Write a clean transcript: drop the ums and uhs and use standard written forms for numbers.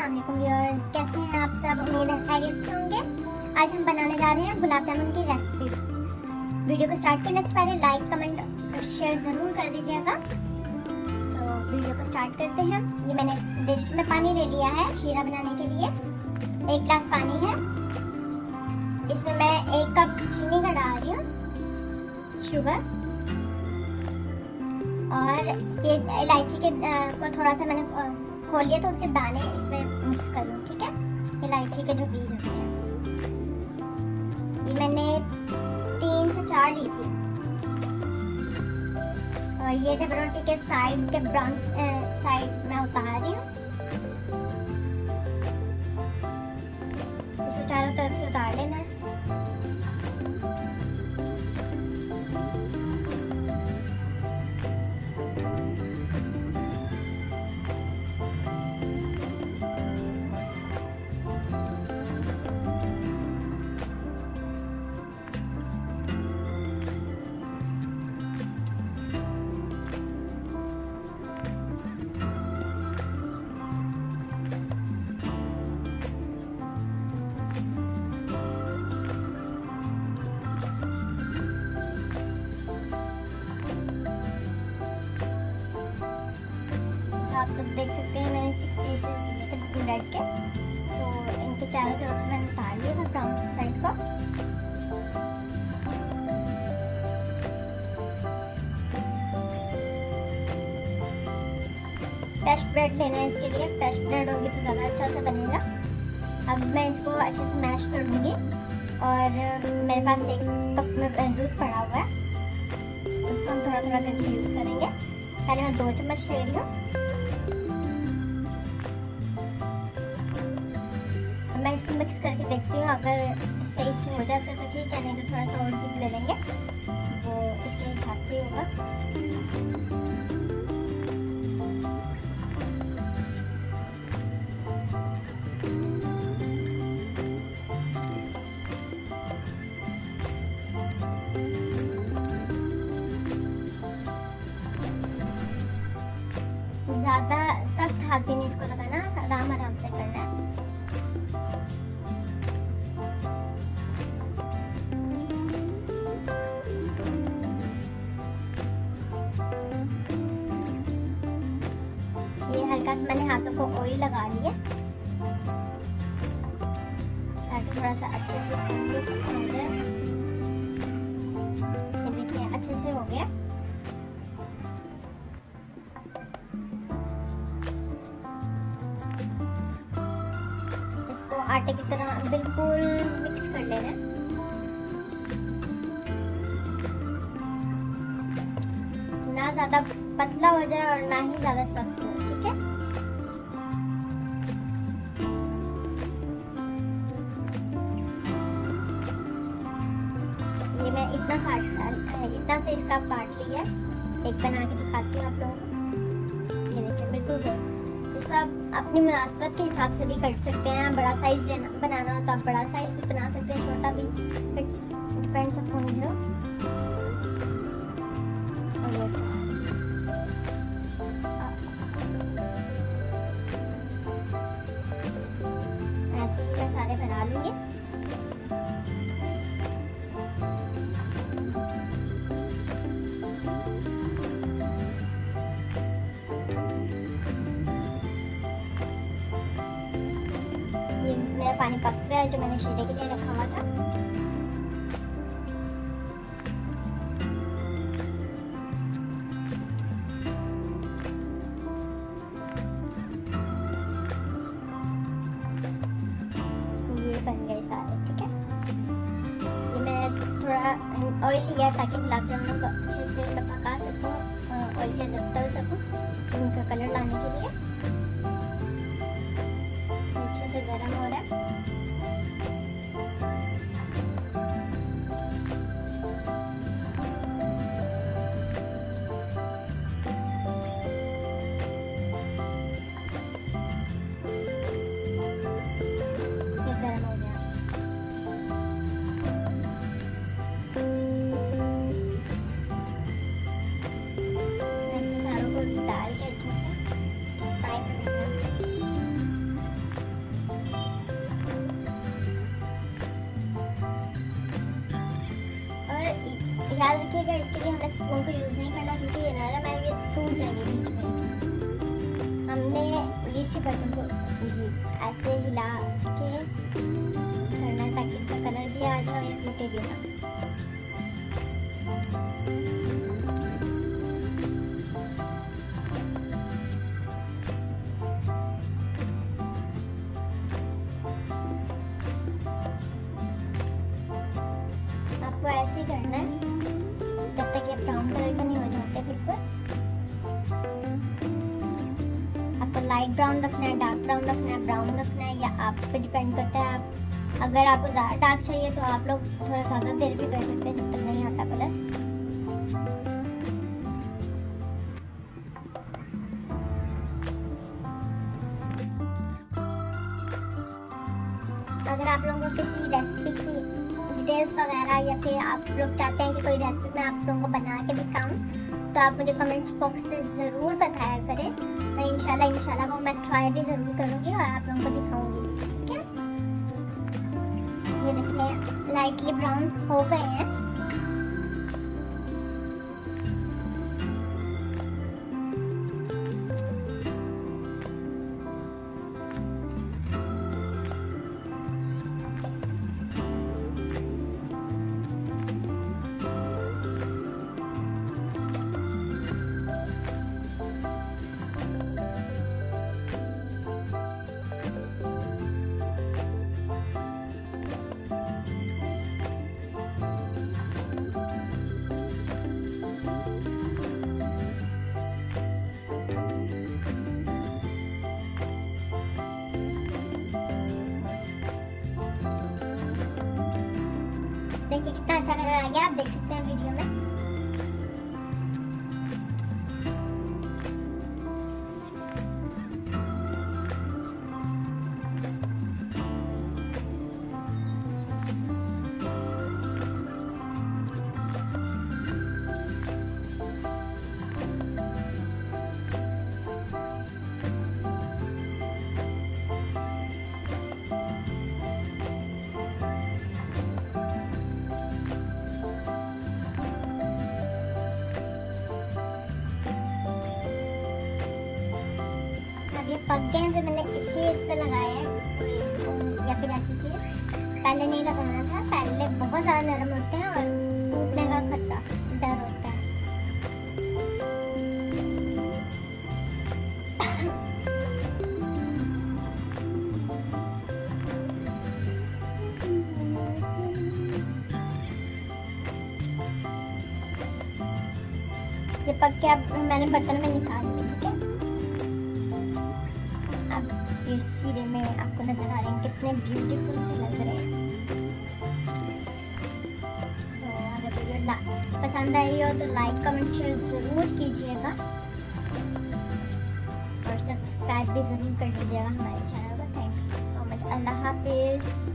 अस्सलाम वालेकुम व्यूअर्स, कैसे हैं आप सब। उम्मीद है खैरियत से होंगे। आज हम बनाने जा रहे हैं गुलाब जामुन की रेसिपी। वीडियो को स्टार्ट करने से पहले लाइक कमेंट और शेयर ज़रूर कर दीजिएगा। तो वीडियो को स्टार्ट करते हैं। ये मैंने डिश में पानी ले लिया है शीरा बनाने के लिए। 1 गिलास पानी है। इसमें मैं 1 कप चीनी का डाल रही हूँ, शुगर, और ये इलायची के को थोड़ा सा मैंने खोल लिया तो उसके दाने इसमें मिक्स कर लूँ, ठीक है। इलायची के जो बीज होते हैं, ये मैंने 3 से 4 ली थी। और ये जब रोटी के साइड के ब्राउन साइड में उतार रही हूँ, इसको चारों तरफ से उतार लेना है। आप सब देख सकते हैं मैंने 6 पीसेस ब्रेड के, तो इनके चारों तरफ से मैंने उतार लिया था ब्राउन साइड को। फ्रेश ब्रेड लेना है इसके लिए। फ्रेश ब्रेड होगी तो ज़्यादा अच्छा से बनेगा। अब मैं इसको अच्छे से मैश कर लूँगी। और मेरे पास 1 कप में दूध पड़ा हुआ है, उसको हम थोड़ा थोड़ा करके यूज़ करेंगे। पहले मैं 2 चम्मच ले रही हूँ। मैं इसको मिक्स करके देखती हूँ, अगर सही से हो जाता है तो ठीक है, नहीं तो थोड़ा सा और दूध ले लेंगे, वो इसके हिसाब से ही होगा। ज़्यादा सख्त हाथ भी नहीं इसको लगाना, आराम आराम से करना है। ये हल्का सा मैंने हाथों को ऑयल लगा लिया ताकि थोड़ा सा अच्छे से हो जाए। ये देखिए अच्छे से हो गया। इसको आटे की तरह बिल्कुल मिक्स कर लेना है। ना ज़्यादा पतला हो जाए और ना ही ज़्यादा सख्त हो, ठीक है। ये मैं इतना से इसका पार्ट लिया है। एक बना के दिखाती हूँ आप लोगों को। ये देखिए बिल्कुल। इसको आप अपनी मुनासिबत के हिसाब से भी कर सकते हैं। बड़ा साइज बनाना हो तो आप बड़ा साइज भी बना सकते हैं, छोटा भी। It's depends upon you. सारे बना लूंगी। ये मेरा पानी पक गया है जो मैंने शीरे के लिए रखा हुआ था। बन गए सारे, ठीक है। ये मैं थोड़ा ऑयल लिया ताकि गुलाब जामुन को अच्छे से मैं पका सकूँ, ऑयल के अंदर तल सकूँ, उनका कलर लाने के लिए। अच्छे से गर्म हो रहा है। डाल के अच्छे से फ्राई कर लेना। ख्याल रखिएगा, इसके लिए हमें स्पून को यूज़ नहीं करना क्योंकि ये नरम है, ये टूट जाएंगे बीच में। हमने इसी बर्तन को जी ऐसे हिला के करना है ताकि इसका कलर भी आ जाए और ये टूटे भी ना। आपको ऐसे ही करना है जब तक ये ब्राउन कलर का नहीं हो जाते बिल्कुल। आपको लाइट ब्राउन रखना है, डार्क ब्राउन रखना है, ब्राउन रखना है, या आप पे डिपेंड करता है। आप अगर आपको ज़्यादा डार्क चाहिए तो आप लोग थोड़ा ज़्यादा देर भी कर सकते हैं जब तक नहीं आता कलर। अगर आप लोगों को किसी रेसिपी की डिटेल्स वगैरह या फिर आप लोग चाहते हैं कि कोई रेसिपी मैं आप लोगों को बना के दिखाऊं तो आप मुझे कमेंट बॉक्स में ज़रूर बताया करें और इंशाल्लाह वो मैं ट्राई भी ज़रूर करूँगी और आप लोगों को दिखाऊंगी। ठीक है, ये देखिए लाइटली ब्राउन हो गए हैं। देखिए कितना अच्छा कलर आ गया, आप देख सकते हैं वीडियो में। पक गए हैं, मैंने इसलिए इस पे लगाया है या फिर ऐसी चीज़ पहले नहीं लगाना था। पहले बहुत ज़्यादा नरम होते हैं और टूटने का खतरा डर होता है। ये पक के अब मैंने बर्तन में निकाल लिया। ठीक है, अब ये सीधे में आपको नजर आ रहे हैं कितने ब्यूटीफुल से लग रहे हैं। तो अगर वीडियो पसंद आई हो तो लाइक कमेंट शेयर ज़रूर कीजिएगा और सब्सक्राइब भी ज़रूर कर दीजिएगा हमारे चैनल को। Thank you so much. Allah हाफिज़।